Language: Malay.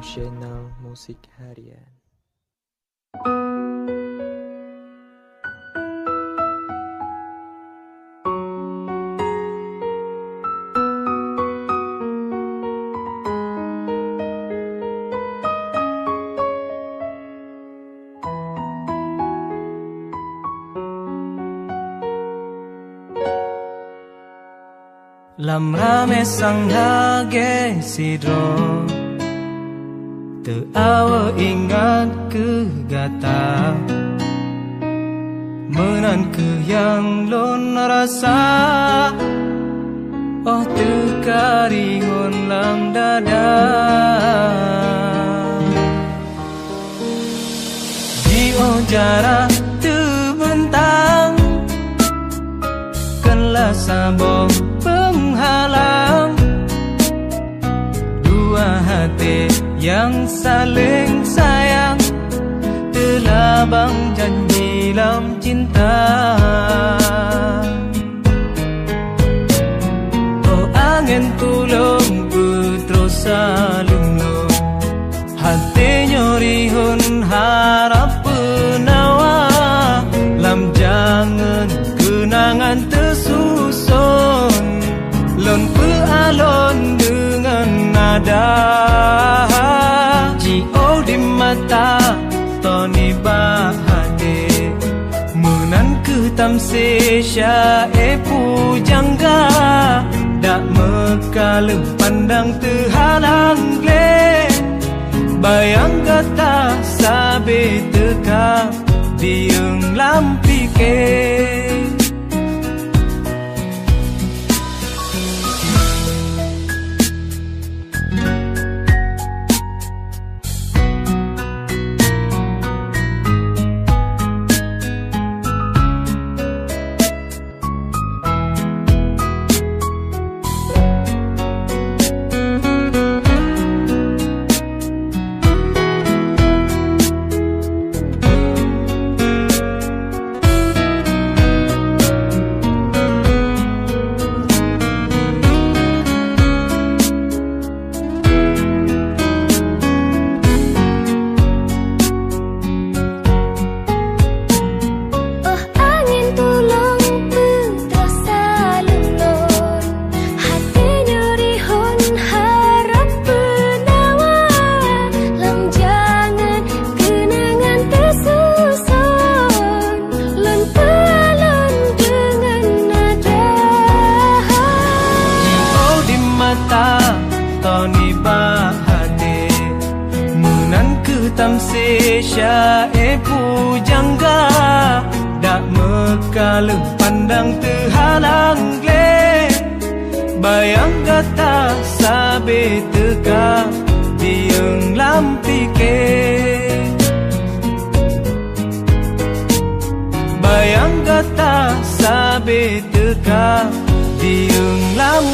channel Musik Harian. Lam rame sang hage sidro Te awa ingat ke gata Menan ke yang lon rasa Oh tekaringon lam dada Di ojara terbentang Kenlah sabong penghalang Dua hati yang saling sayang Terlabang janji dalam cinta Oh angin tulung putrosa lungo Hati nyorihun harap penawa Lam jangan kenangan tersusun Lon pealon dengan nada Cio di mata Toni bahade Menan ke tamse syae pujangga Dak mekalem pandang terhalang le Bayang kata sabe teka Dieng lampike Toni bahade Menan ke tamse syae pujangga Dak mekalem pandang terhalang le Bayang kata sabe teka Dieng lampike Bayang kata sabe teka Dieng lampike